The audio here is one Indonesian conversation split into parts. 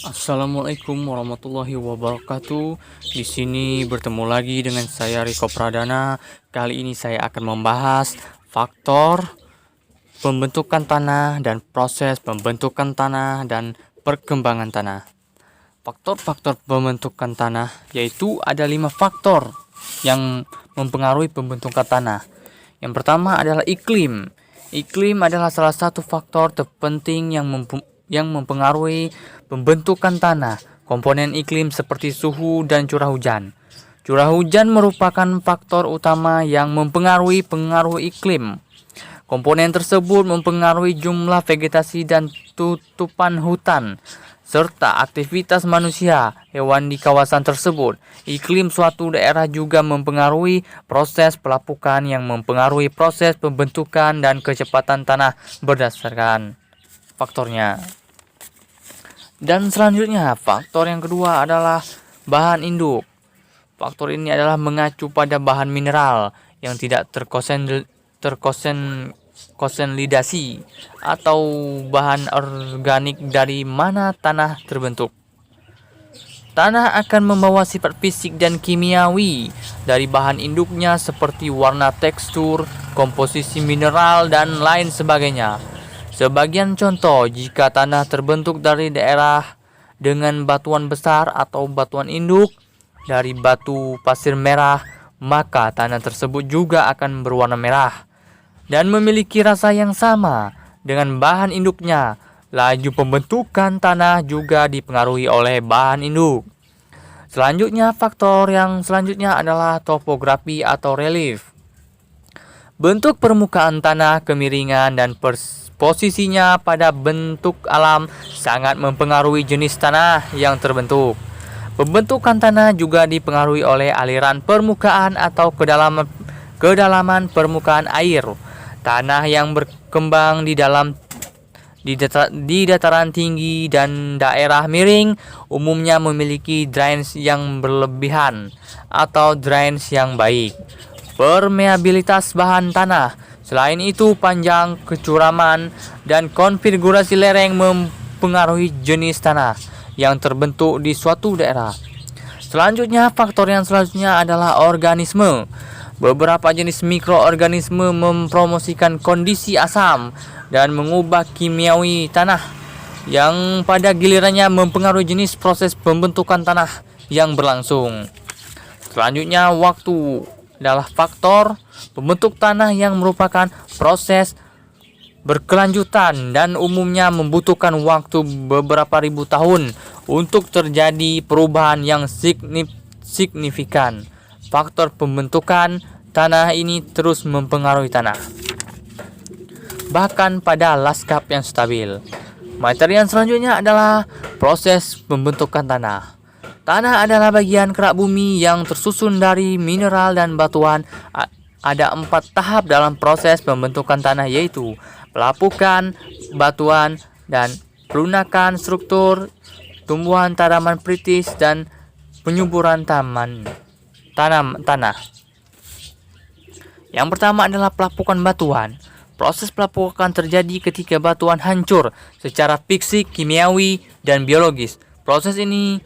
Assalamualaikum warahmatullahi wabarakatuh. Di sini bertemu lagi dengan saya Riko Pradana. Kali ini saya akan membahas faktor pembentukan tanah dan proses pembentukan tanah dan perkembangan tanah. Faktor-faktor pembentukan tanah yaitu ada 5 faktor yang mempengaruhi pembentukan tanah. Yang pertama adalah iklim. Iklim adalah salah satu faktor terpenting yang mempengaruhi pembentukan tanah. Komponen iklim seperti suhu dan curah hujan. Curah hujan merupakan faktor utama yang mempengaruhi iklim. Komponen tersebut mempengaruhi jumlah vegetasi dan tutupan hutan, serta aktivitas manusia, hewan di kawasan tersebut. Iklim suatu daerah juga mempengaruhi proses pelapukan yang mempengaruhi proses pembentukan dan kecepatan tanah berdasarkan faktornya. Dan selanjutnya, faktor yang kedua adalah bahan induk. Faktor ini adalah mengacu pada bahan mineral yang tidak terkonsolidasi atau bahan organik dari mana tanah terbentuk. Tanah akan membawa sifat fisik dan kimiawi dari bahan induknya seperti warna, tekstur, komposisi mineral, dan lain sebagainya. Sebagian contoh, jika tanah terbentuk dari daerah dengan batuan besar atau batuan induk dari batu pasir merah, maka tanah tersebut juga akan berwarna merah dan memiliki rasa yang sama dengan bahan induknya. Laju pembentukan tanah juga dipengaruhi oleh bahan induk. Selanjutnya, faktor yang selanjutnya adalah topografi atau relief. Bentuk permukaan tanah, kemiringan, dan posisinya pada bentuk alam sangat mempengaruhi jenis tanah yang terbentuk. Pembentukan tanah juga dipengaruhi oleh aliran permukaan atau kedalaman permukaan air. Tanah yang berkembang di dataran tinggi dan daerah miring umumnya memiliki drainase yang berlebihan atau drainase yang baik. Permeabilitas bahan tanah. Selain itu, panjang, kecuraman, dan konfigurasi lereng mempengaruhi jenis tanah yang terbentuk di suatu daerah. Selanjutnya, faktor yang selanjutnya adalah organisme. Beberapa jenis mikroorganisme mempromosikan kondisi asam dan mengubah kimiawi tanah yang pada gilirannya mempengaruhi jenis proses pembentukan tanah yang berlangsung. Selanjutnya, waktu adalah faktor pembentuk tanah yang merupakan proses berkelanjutan dan umumnya membutuhkan waktu beberapa ribu tahun untuk terjadi perubahan yang signifikan. Faktor pembentukan tanah ini terus mempengaruhi tanah, bahkan pada lanskap yang stabil. Materi yang selanjutnya adalah proses pembentukan tanah. Tanah adalah bagian kerak bumi yang tersusun dari mineral dan batuan. Ada 4 tahap dalam proses pembentukan tanah, yaitu pelapukan, batuan, dan pelunakan struktur, tumbuhan tanaman perintis, dan penyuburan tanah. Yang pertama adalah pelapukan batuan. Proses pelapukan terjadi ketika batuan hancur secara fisik, kimiawi, dan biologis. Proses ini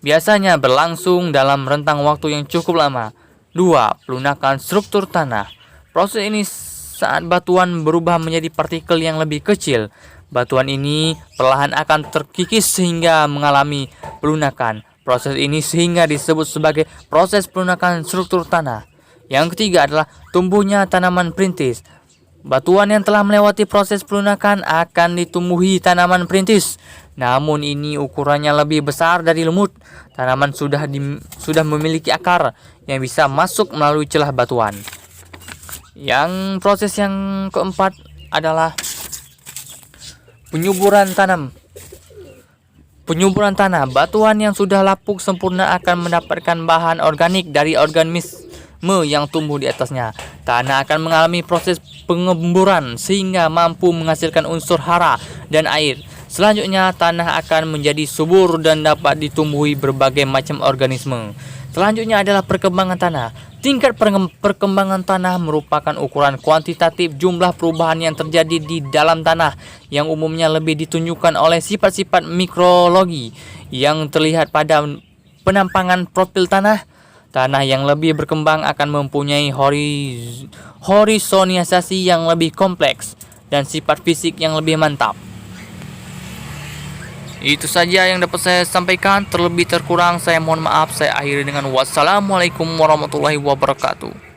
biasanya berlangsung dalam rentang waktu yang cukup lama. 2. Pelunakan struktur tanah. Proses ini saat batuan berubah menjadi partikel yang lebih kecil. Batuan ini perlahan akan terkikis sehingga mengalami pelunakan. Proses ini sehingga disebut sebagai proses pelunakan struktur tanah. Yang ketiga adalah tumbuhnya tanaman perintis. Batuan yang telah melewati proses pelunakan akan ditumbuhi tanaman perintis. Namun ini ukurannya lebih besar dari lumut. Tanaman sudah memiliki akar yang bisa masuk melalui celah batuan. Yang proses yang keempat adalah penyuburan tanah. Batuan yang sudah lapuk sempurna akan mendapatkan bahan organik dari organisme yang tumbuh di atasnya. Tanah akan mengalami proses pengemburan sehingga mampu menghasilkan unsur hara dan air. Selanjutnya, tanah akan menjadi subur dan dapat ditumbuhi berbagai macam organisme. Selanjutnya adalah perkembangan tanah. Tingkat perkembangan tanah merupakan ukuran kuantitatif jumlah perubahan yang terjadi di dalam tanah, yang umumnya lebih ditunjukkan oleh sifat-sifat mikrologi yang terlihat pada penampangan profil tanah. Tanah yang lebih berkembang akan mempunyai horizonisasi yang lebih kompleks dan sifat fisik yang lebih mantap. Itu saja yang dapat saya sampaikan. Terlebih terkurang saya mohon maaf. Saya akhiri dengan wassalamualaikum warahmatullahi wabarakatuh.